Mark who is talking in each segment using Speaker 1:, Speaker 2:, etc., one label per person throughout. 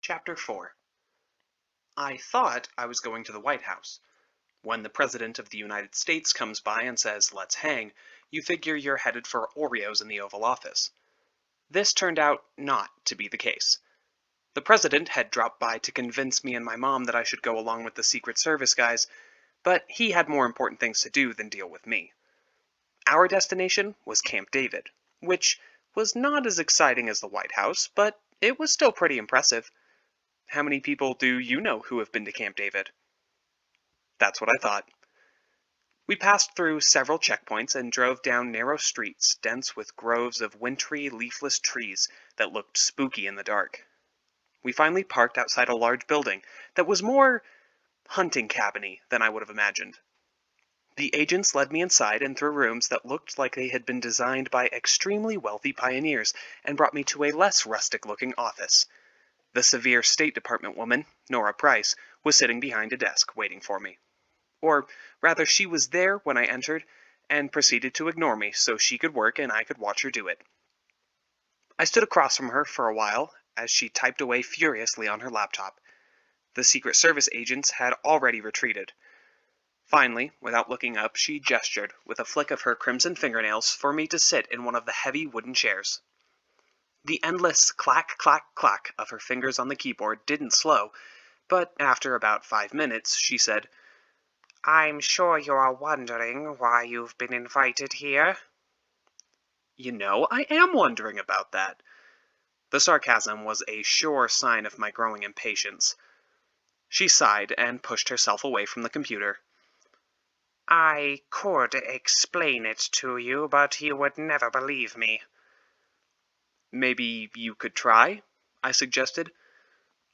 Speaker 1: Chapter 4. I thought I was going to the White House. When the President of the United States comes by and says, "Let's hang," you figure you're headed for Oreos in the Oval Office. This turned out not to be the case. The President had dropped by to convince me and my mom that I should go along with the Secret Service guys, but he had more important things to do than deal with me. Our destination was Camp David, which was not as exciting as the White House, but it was still pretty impressive. How many people do you know who have been to Camp David? That's what I thought. We passed through several checkpoints and drove down narrow streets dense with groves of wintry, leafless trees that looked spooky in the dark. We finally parked outside a large building that was more hunting cabin-y than I would have imagined. The agents led me inside and through rooms that looked like they had been designed by extremely wealthy pioneers and brought me to a less rustic-looking office. The severe State Department woman, Nora Price, was sitting behind a desk waiting for me. Or rather, she was there when I entered and proceeded to ignore me so she could work and I could watch her do it. I stood across from her for a while as she typed away furiously on her laptop. The Secret Service agents had already retreated. Finally, without looking up, she gestured with a flick of her crimson fingernails for me to sit in one of the heavy wooden chairs. The endless clack, clack, clack of her fingers on the keyboard didn't slow, but after about 5 minutes, she said, "I'm sure you are wondering why you've been invited here." You know, I am wondering about that. The sarcasm was a sure sign of my growing impatience. She sighed and pushed herself away from the computer. "I could explain it to you, but you would never believe me." "Maybe you could try?" I suggested.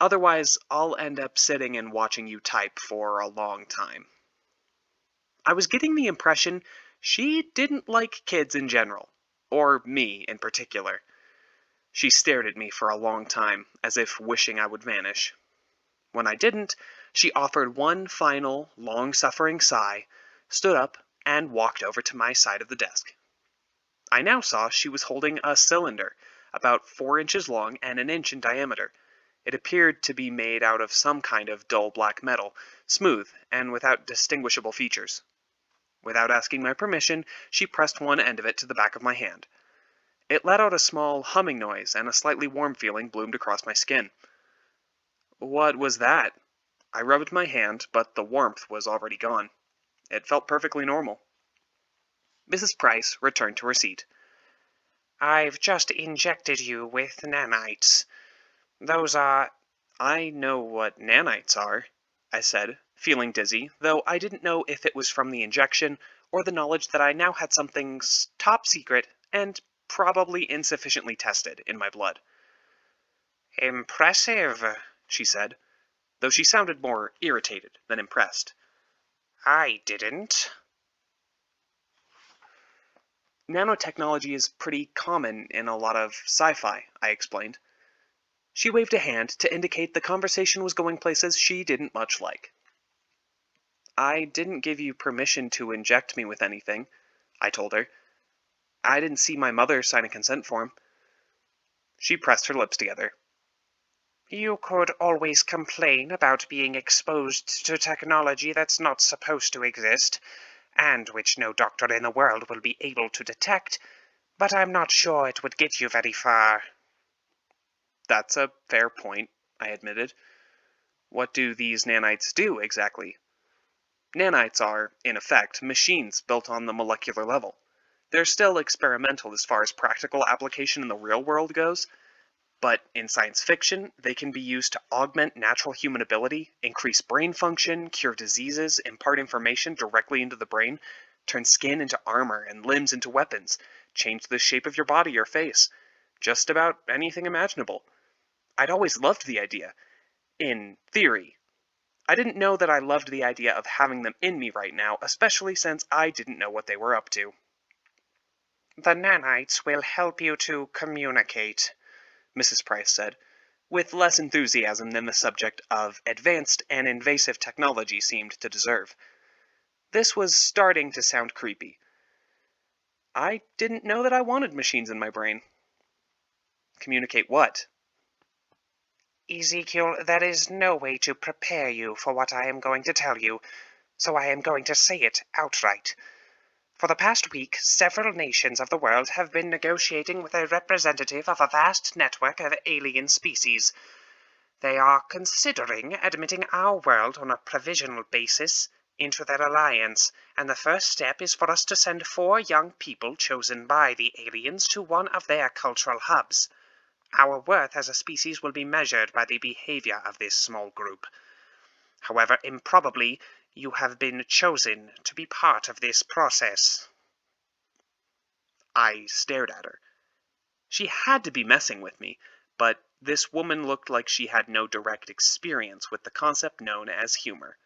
Speaker 1: "Otherwise, I'll end up sitting and watching you type for a long time." I was getting the impression she didn't like kids in general, or me in particular. She stared at me for a long time, as if wishing I would vanish. When I didn't, she offered one final, long-suffering sigh, stood up, and walked over to my side of the desk. I now saw she was holding a cylinder, about 4 inches long and an inch in diameter. It appeared to be made out of some kind of dull black metal, smooth and without distinguishable features. Without asking my permission, she pressed one end of it to the back of my hand. It let out a small humming noise, and a slightly warm feeling bloomed across my skin. What was that? I rubbed my hand, but the warmth was already gone. It felt perfectly normal. Mrs. Price returned to her seat. "I've just injected you with nanites. Those are—" "I know what nanites are," I said, feeling dizzy, though I didn't know if it was from the injection or the knowledge that I now had something top secret and probably insufficiently tested in my blood. "Impressive," she said, though she sounded more irritated than impressed. "I didn't." Nanotechnology is pretty common in a lot of sci-fi, I explained. She waved a hand to indicate the conversation was going places she didn't much like. "I didn't give you permission to inject me with anything," I told her. "I didn't see my mother sign a consent form." She pressed her lips together. "You could always complain about being exposed to technology that's not supposed to exist, and which no doctor in the world will be able to detect, but I'm not sure it would get you very far." "That's a fair point," I admitted. "What do these nanites do, exactly?" Nanites are, in effect, machines built on the molecular level. They're still experimental as far as practical application in the real world goes, but in science fiction, they can be used to augment natural human ability, increase brain function, cure diseases, impart information directly into the brain, turn skin into armor and limbs into weapons, change the shape of your body or face. Just about anything imaginable. I'd always loved the idea. In theory. I didn't know that I loved the idea of having them in me right now, especially since I didn't know what they were up to. "The nanites will help you to communicate," Mrs. Price said, with less enthusiasm than the subject of advanced and invasive technology seemed to deserve. This was starting to sound creepy. I didn't know that I wanted machines in my brain. Communicate what?
Speaker 2: Ezekiel, there is no way to prepare you for what I am going to tell you, so I am going to say it outright. For the past week, several nations of the world have been negotiating with a representative of a vast network of alien species. They are considering admitting our world on a provisional basis into their alliance, and the first step is for us to send 4 young people chosen by the aliens to one of their cultural hubs. Our worth as a species will be measured by the behavior of this small group. However improbably, you have been chosen to be part of this process. I stared at her. She had to be messing with me, but this woman looked like she had no direct experience with the concept known as humor.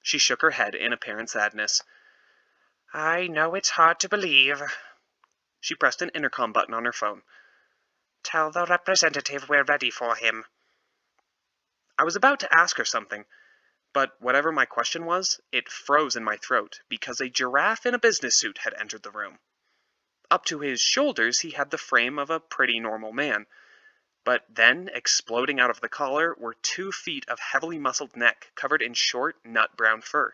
Speaker 2: She shook her head in apparent sadness. I know it's hard to believe. She pressed an intercom button on her phone. Tell the representative we're ready for him. I was about to ask her something, but whatever my question was, it froze in my throat because a giraffe in a business suit had entered the room. Up to his shoulders he had the frame of a pretty normal man, but then, exploding out of the collar, were 2 feet of heavily muscled neck covered in short, nut-brown fur.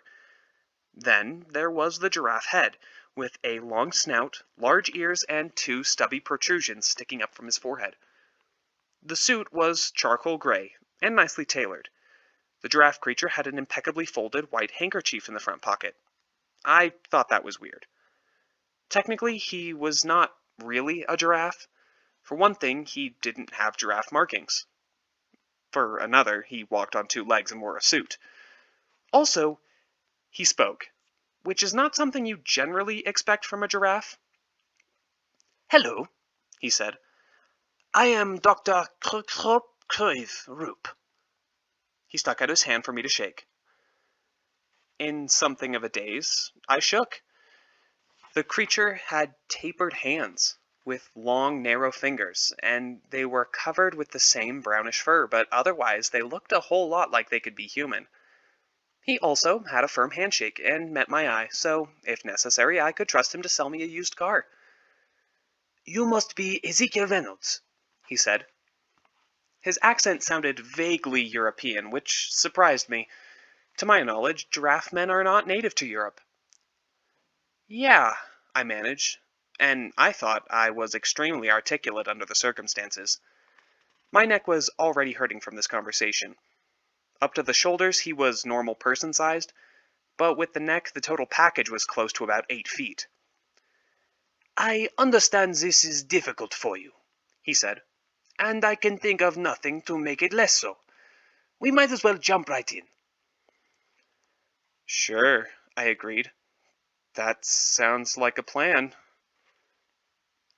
Speaker 2: Then there was the giraffe head, with a long snout, large ears, and 2 stubby protrusions sticking up from his forehead. The suit was charcoal gray, and nicely tailored. The giraffe creature had an impeccably folded white handkerchief in the front pocket. I thought that was weird. Technically, he was not really a giraffe. For one thing, he didn't have giraffe markings. For another, he walked on 2 legs and wore a suit. Also, he spoke, which is not something you generally expect from a giraffe. Hello, he said. I am Dr. Roop. He stuck out his hand for me to shake. In something of a daze, I shook. The creature had tapered hands, with long, narrow fingers, and they were covered with the same brownish fur, but otherwise they looked a whole lot like they could be human. He also had a firm handshake and met my eye, so, if necessary, I could trust him to sell me a used car. You must be Ezekiel Reynolds, he said. His accent sounded vaguely European, which surprised me. To my knowledge, giraffe men are not native to Europe. Yeah, I managed, and I thought I was extremely articulate under the circumstances. My neck was already hurting from this conversation. Up to the shoulders, he was normal person-sized, but with the neck, the total package was close to about 8 feet. I understand this is difficult for you, he said, and I can think of nothing to make it less so. We might as well jump right in. Sure, I agreed. That sounds like a plan.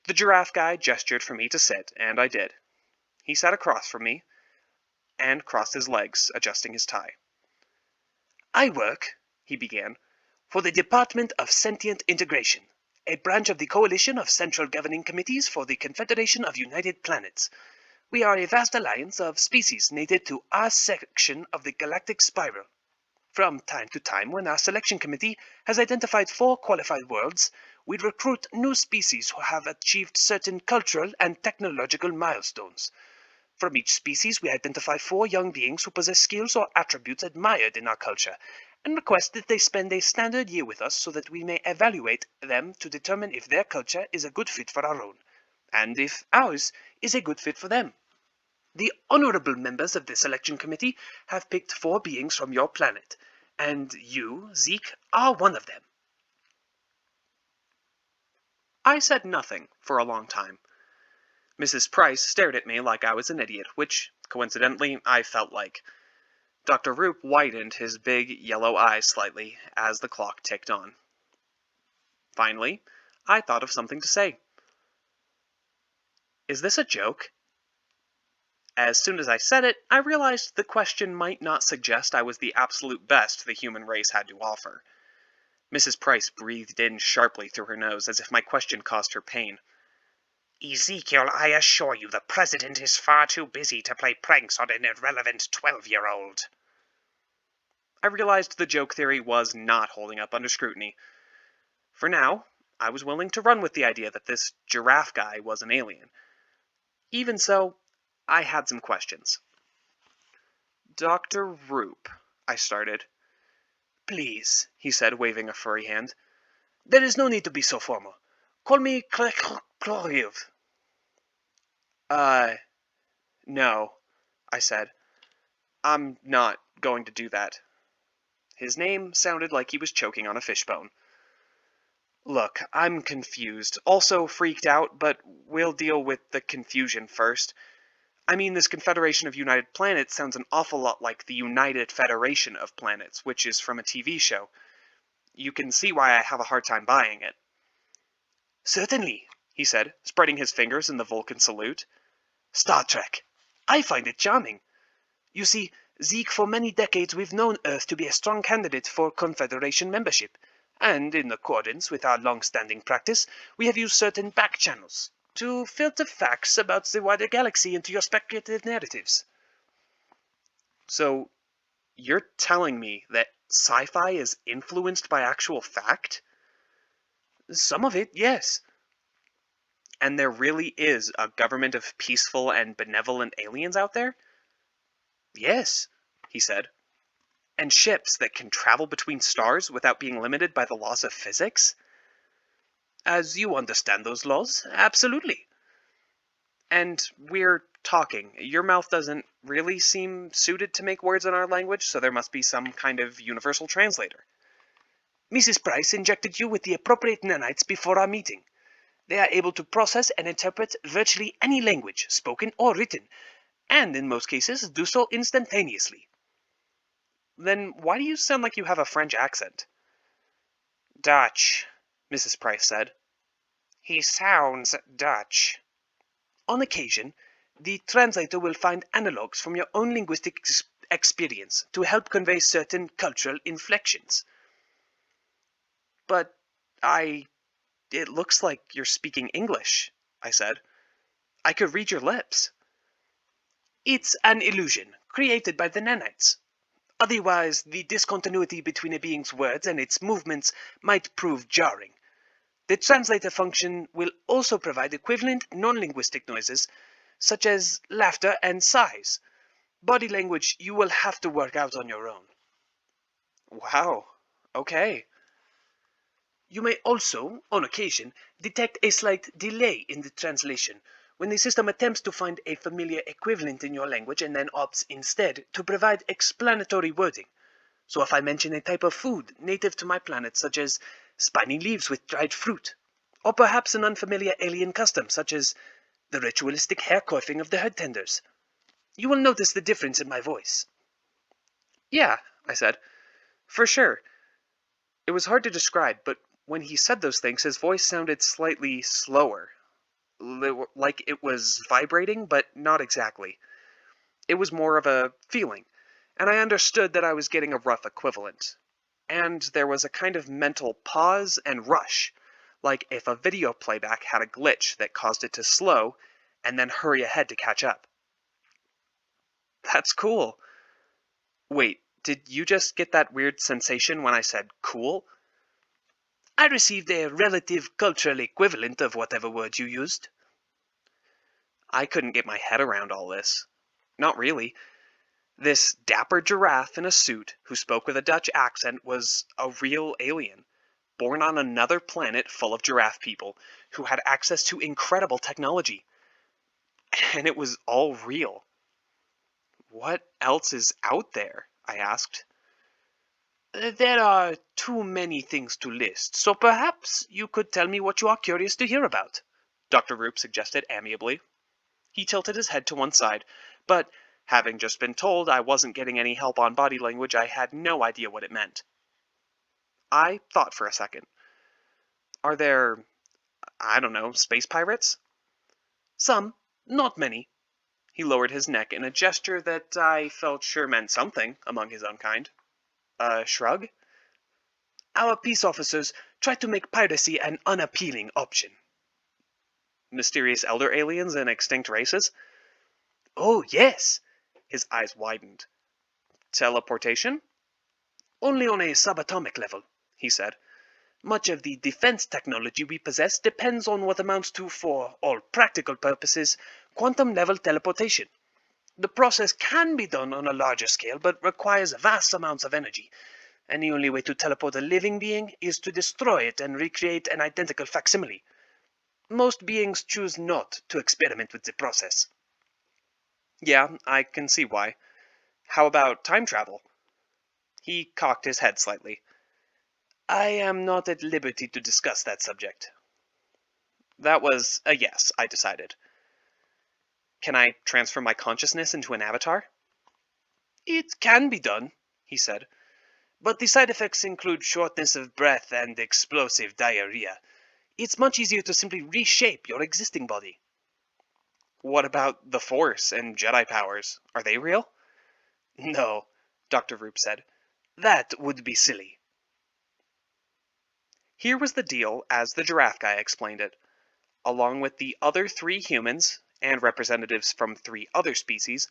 Speaker 2: The giraffe guy gestured for me to sit, and I did. He sat across from me and crossed his legs, adjusting his tie. I work, he began, for the Department of Sentient Integration, a branch of the Coalition of Central Governing Committees for the Confederation of United Planets. We are a vast alliance of species native to our section of the galactic spiral. From time to time, when our selection committee has identified 4 qualified worlds, we recruit new species who have achieved certain cultural and technological milestones. From each species, we identify 4 young beings who possess skills or attributes admired in our culture, and request that they spend a standard year with us so that we may evaluate them to determine if their culture is a good fit for our own, and if ours is a good fit for them. The honorable members of the selection committee have picked 4 beings from your planet, and you, Zeke, are one of them. I said nothing for a long time. Mrs. Price stared at me like I was an idiot, which, coincidentally, I felt like. Dr. Roop widened his big yellow eyes slightly as the clock ticked on. Finally, I thought of something to say. Is this a joke? As soon as I said it, I realized the question might not suggest I was the absolute best the human race had to offer. Mrs. Price breathed in sharply through her nose as if my question caused her pain. Ezekiel, I assure you the President is far too busy to play pranks on an irrelevant 12-year-old. I realized the joke theory was not holding up under scrutiny. For now, I was willing to run with the idea that this giraffe guy was an alien. Even so, I had some questions. Dr. Roop, I started. Please, he said, waving a furry hand. There is no need to be so formal. Call me Kloriev. No, I said. I'm not going to do that. His name sounded like he was choking on a fishbone. Look, I'm confused, also freaked out, but we'll deal with the confusion first. I mean, this Confederation of United Planets sounds an awful lot like the United Federation of Planets, which is from a TV show. You can see why I have a hard time buying it. Certainly, he said, spreading his fingers in the Vulcan salute. Star Trek. I find it charming. You see, Zeke, for many decades we've known Earth to be a strong candidate for Confederation membership, and in accordance with our long-standing practice, we have used certain back channels to filter facts about the wider galaxy into your speculative narratives. So, you're telling me that sci-fi is influenced by actual fact? Some of it, yes. And there really is a government of peaceful and benevolent aliens out there? Yes, he said. And ships that can travel between stars without being limited by the laws of physics? As you understand those laws, absolutely. And we're talking. Your mouth doesn't really seem suited to make words in our language, so there must be some kind of universal translator. Mrs. Price injected you with the appropriate nanites before our meeting. They are able to process and interpret virtually any language, spoken or written, and in most cases do so instantaneously. Then why do you sound like you have a French accent? Dutch, Mrs. Price said. He sounds Dutch. On occasion, the translator will find analogues from your own linguistic experience to help convey certain cultural inflections. But it looks like you're speaking English, I said. I could read your lips. It's an illusion, created by the nanites. Otherwise, the discontinuity between a being's words and its movements might prove jarring. The translator function will also provide equivalent non-linguistic noises, such as laughter and sighs. Body language you will have to work out on your own. Wow, okay. You may also, on occasion, detect a slight delay in the translation when the system attempts to find a familiar equivalent in your language and then opts instead to provide explanatory wording. So if I mention a type of food native to my planet, such as spiny leaves with dried fruit, or perhaps an unfamiliar alien custom, such as the ritualistic hair coiffing of the herd tenders, you will notice the difference in my voice. Yeah, I said, for sure. It was hard to describe, but when he said those things, his voice sounded slightly slower. Like it was vibrating, but not exactly. It was more of a feeling, and I understood that I was getting a rough equivalent. And there was a kind of mental pause and rush, like if a video playback had a glitch that caused it to slow and then hurry ahead to catch up. That's cool. Wait, did you just get that weird sensation when I said cool? I received a relative cultural equivalent of whatever word you used. I couldn't get my head around all this. Not really. This dapper giraffe in a suit who spoke with a Dutch accent was a real alien, born on another planet full of giraffe people who had access to incredible technology. And it was all real. What else is out there? I asked. There are too many things to list, so perhaps you could tell me what you are curious to hear about, Dr. Roop suggested amiably. He tilted his head to one side, but having just been told I wasn't getting any help on body language, I had no idea what it meant. I thought for a second. Are there, I don't know, space pirates? Some, not many. He lowered his neck in a gesture that I felt sure meant something among his own kind. A shrug? Our peace officers try to make piracy an unappealing option. Mysterious elder aliens and extinct races? Oh, yes! His eyes widened. Teleportation? Only on a subatomic level, he said. Much of the defense technology we possess depends on what amounts to, for all practical purposes, quantum-level teleportation. The process can be done on a larger scale, but requires vast amounts of energy, and the only way to teleport a living being is to destroy it and recreate an identical facsimile. Most beings choose not to experiment with the process.
Speaker 1: Yeah, I can see why. How about time travel? He cocked his head slightly.
Speaker 2: I am not at liberty to discuss that subject.
Speaker 1: That was a yes, I decided. Can I transfer my consciousness into an avatar?
Speaker 2: It can be done, he said, but the side effects include shortness of breath and explosive diarrhea. It's much easier to simply reshape your existing body.
Speaker 1: What about the Force and Jedi powers? Are they real?
Speaker 2: No, Dr. Roop said. That would be silly.
Speaker 1: Here was the deal as the giraffe guy explained it. Along with the other 3 humans and representatives from 3 other species,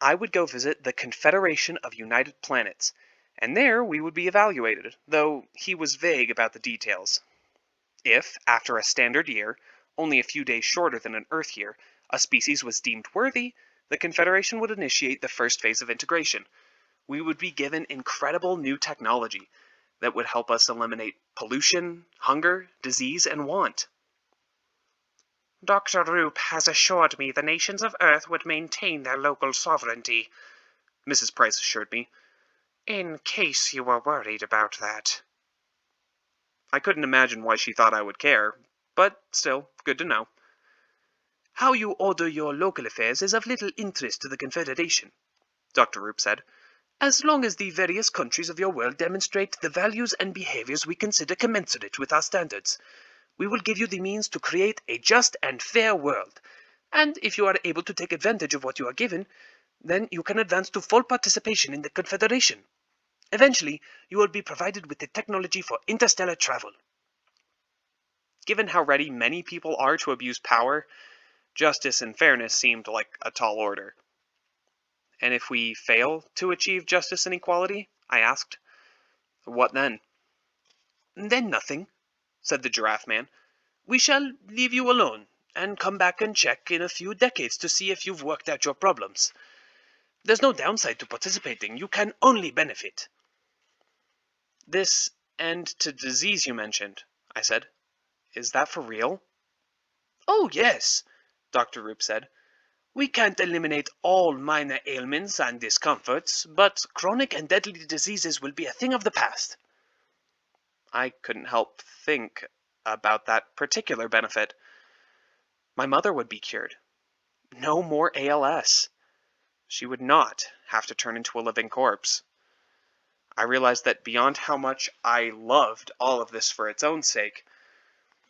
Speaker 1: I would go visit the Confederation of United Planets, and there we would be evaluated, though he was vague about the details. If, after a standard year, only a few days shorter than an Earth year, a species was deemed worthy, the Confederation would initiate the first phase of integration. We would be given incredible new technology that would help us eliminate pollution, hunger, disease, and want.
Speaker 2: Dr. Roop has assured me the nations of Earth would maintain their local sovereignty,
Speaker 1: Mrs. Price assured me.
Speaker 2: In case you were worried about that.
Speaker 1: I couldn't imagine why she thought I would care, but still, good to know.
Speaker 2: How you order your local affairs is of little interest to the Confederation, Dr. Roop said, as long as the various countries of your world demonstrate the values and behaviors we consider commensurate with our standards. We will give you the means to create a just and fair world, and if you are able to take advantage of what you are given, then you can advance to full participation in the Confederation. Eventually, you will be provided with the technology for interstellar travel.
Speaker 1: Given how ready many people are to abuse power, justice and fairness seemed like a tall order. And if we fail to achieve justice and equality? I asked. What then?
Speaker 2: Then nothing, said the giraffe man. We shall leave you alone, and come back and check in a few decades to see if you've worked out your problems. There's no downside to participating. You can only benefit.
Speaker 1: This end to disease you mentioned, I said. Is that for real?
Speaker 2: Oh, yes, Dr. Roop said. We can't eliminate all minor ailments and discomforts, but chronic and deadly diseases will be a thing of the past.
Speaker 1: I couldn't help think about that particular benefit. My mother would be cured. No more ALS. She would not have to turn into a living corpse. I realized that beyond how much I loved all of this for its own sake,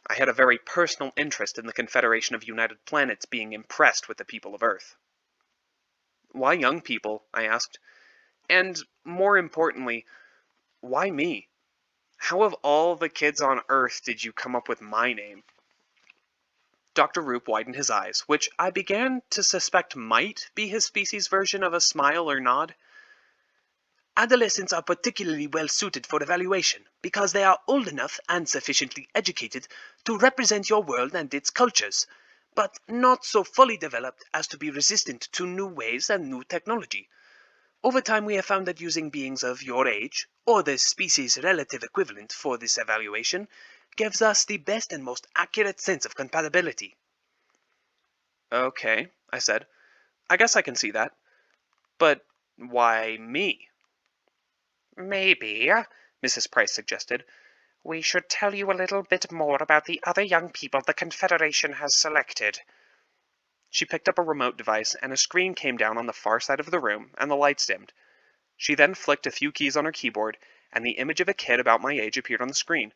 Speaker 1: I had a very personal interest in the Confederation of United Planets being impressed with the people of Earth. Why young people? I asked. And more importantly, why me? How of all the kids on Earth did you come up with my name? Dr. Roop widened his eyes, which I began to suspect might be his species' version of a smile or nod.
Speaker 2: Adolescents are particularly well suited for evaluation because they are old enough and sufficiently educated to represent your world and its cultures, but not so fully developed as to be resistant to new ways and new technology. Over time, we have found that using beings of your age, or the species' relative equivalent for this evaluation, gives us the best and most accurate sense of compatibility.
Speaker 1: Okay, I said. I guess I can see that. But why me?
Speaker 2: Maybe, Mrs. Price suggested, we should tell you a little bit more about the other young people the Confederation has selected.
Speaker 1: She picked up a remote device, and a screen came down on the far side of the room, and the lights dimmed. She then flicked a few keys on her keyboard, and the image of a kid about my age appeared on the screen.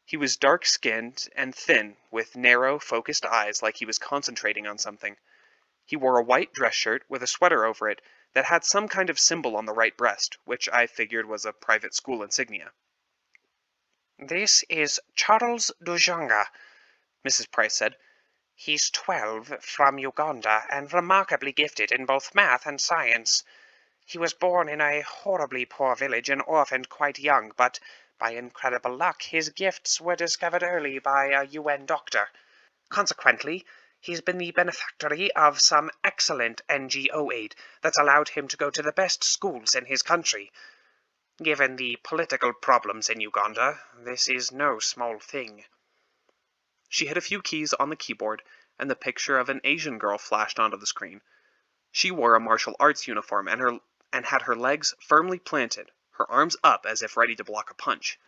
Speaker 1: He was dark-skinned and thin, with narrow, focused eyes like he was concentrating on something. He wore a white dress shirt with a sweater over it that had some kind of symbol on the right breast, which I figured was a private school insignia.
Speaker 2: This is Charles Dujanga, Mrs. Price said. He's 12, from Uganda, and remarkably gifted in both math and science. He was born in a horribly poor village and orphaned quite young, but by incredible luck his gifts were discovered early by a UN doctor. Consequently, He's been the beneficiary of some excellent NGO aid that's allowed him to go to the best schools in his country. Given the political problems in Uganda, this is no small thing."
Speaker 1: She hit a few keys on the keyboard, and the picture of an Asian girl flashed onto the screen. She wore a martial arts uniform and had her legs firmly planted, her arms up as if ready to block a punch.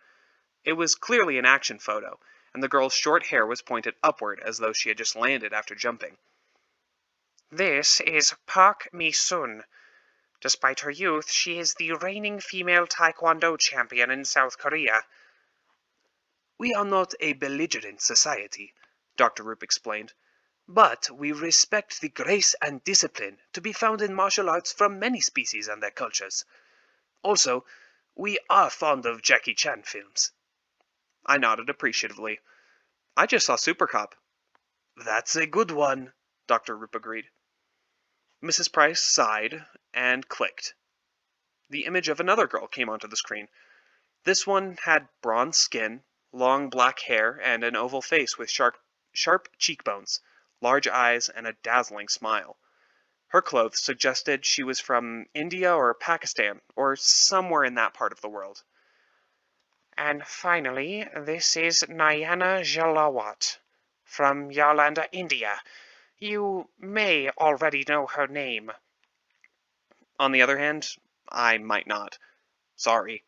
Speaker 1: It was clearly an action photo, and the girl's short hair was pointed upward as though she had just landed after jumping.
Speaker 2: "This is Park Mi-sun. Despite her youth, she is the reigning female Taekwondo champion in South Korea."
Speaker 1: "We are not a belligerent society," Dr. Roop explained, "but we respect the grace and discipline to be found in martial arts from many species and their cultures. Also, we are fond of Jackie Chan films." I nodded appreciatively. "I just saw Super Cop." "That's a good one," Dr. Roop agreed. Mrs. Price sighed and clicked. The image of another girl came onto the screen. This one had bronze skin, long black hair, and an oval face with sharp cheekbones, large eyes, and a dazzling smile. Her clothes suggested she was from India or Pakistan, or somewhere in that part of the world.
Speaker 2: "And finally, this is Nayana Jalawat, from Yalanda, India. You may already know her name."
Speaker 1: On the other hand, I might not. Sorry.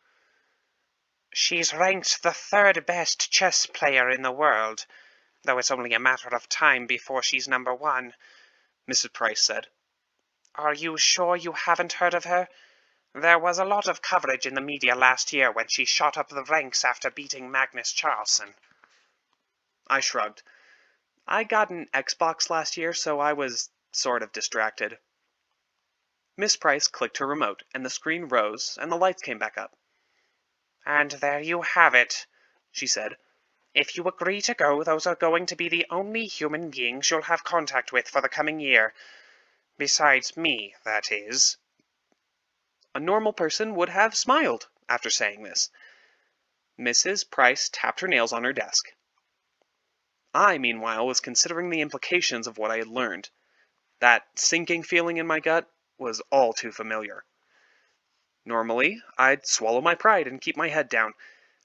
Speaker 2: "She's ranked the third best chess player in the world, though it's only a matter of time before she's number one,"
Speaker 1: Mrs. Price said.
Speaker 2: "Are you sure you haven't heard of her? There was a lot of coverage in the media last year when she shot up the ranks after beating Magnus Carlsen."
Speaker 1: I shrugged. I got an Xbox last year, so I was sort of distracted. Miss Price clicked her remote, and the screen rose, and the lights came back up.
Speaker 2: "And there you have it," she said. "If you agree to go, those are going to be the only human beings you'll have contact with for the coming year. Besides me, that is."
Speaker 1: A normal person would have smiled after saying this. Mrs. Price tapped her nails on her desk. I, meanwhile, was considering the implications of what I had learned. That sinking feeling in my gut was all too familiar. Normally, I'd swallow my pride and keep my head down,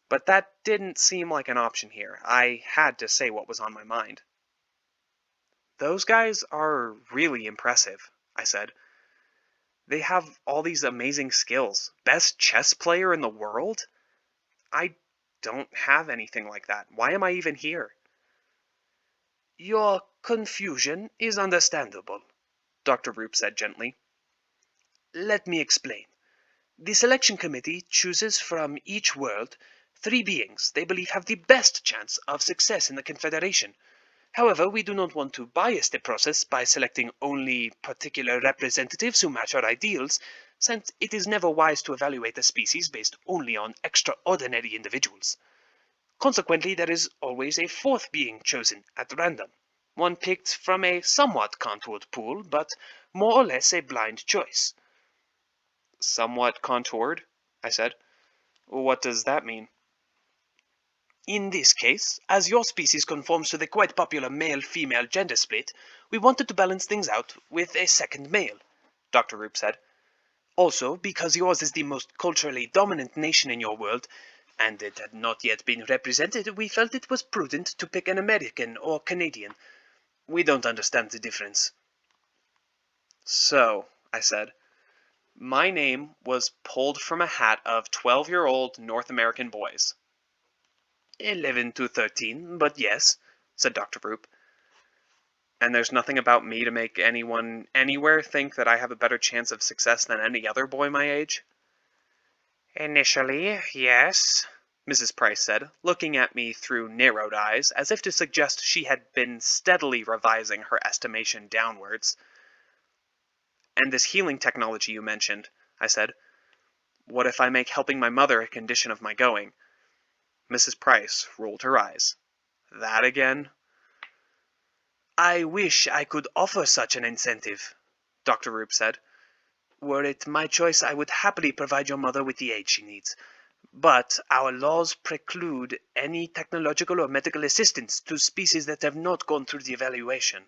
Speaker 1: but that didn't seem like an option here. I had to say what was on my mind. "Those guys are really impressive," I said. "They have all these amazing skills. Best chess player in the world? I don't have anything like that. Why am I even here?" "Your confusion is understandable," Dr. Roop said gently. "Let me explain. The selection committee chooses from each world 3 beings they believe have the best chance of success in the Confederation. However, we do not want to bias the process by selecting only particular representatives who match our ideals, since it is never wise to evaluate a species based only on extraordinary individuals. Consequently, there is always a 4th being chosen at random, one picked from a somewhat contoured pool, but more or less a blind choice." "Somewhat contoured?" I said. "What does that mean?" "In this case, as your species conforms to the quite popular male-female gender split, we wanted to balance things out with a second male," Dr. Roop said. "Also, because yours is the most culturally dominant nation in your world, and it had not yet been represented, we felt it was prudent to pick an American or Canadian. We don't understand the difference." "So," I said, "my name was pulled from a hat of 12-year-old North American boys." 11 to 13, but yes," said Dr. Roop. "And there's nothing about me to make anyone anywhere think that I have a better chance of success than any other boy my age?" "Initially, yes," Mrs. Price said, looking at me through narrowed eyes, as if to suggest she had been steadily revising her estimation downwards. "And this healing technology you mentioned," I said. "What if I make helping my mother a condition of my going?" Mrs. Price rolled her eyes. "That again?" "I wish I could offer such an incentive," Dr. Roop said. "Were it my choice, I would happily provide your mother with the aid she needs. But our laws preclude any technological or medical assistance to species that have not gone through the evaluation."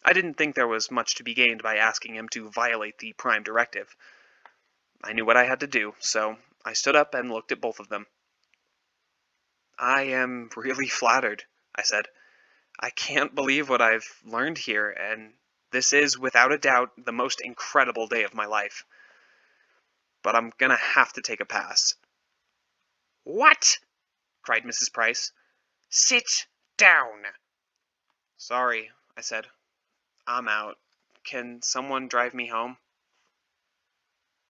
Speaker 2: I didn't think there was much to be gained by asking him to violate the Prime Directive. I knew what I had to do, so I stood up and looked at both of them. "I am really flattered," I said. "I can't believe what I've learned here, and this is, without a doubt, the most incredible day of my life. But I'm gonna have to take a pass."
Speaker 1: "What?"
Speaker 2: cried Mrs. Price.
Speaker 1: "Sit down."
Speaker 2: "Sorry," I said. "I'm out. Can someone drive me home?"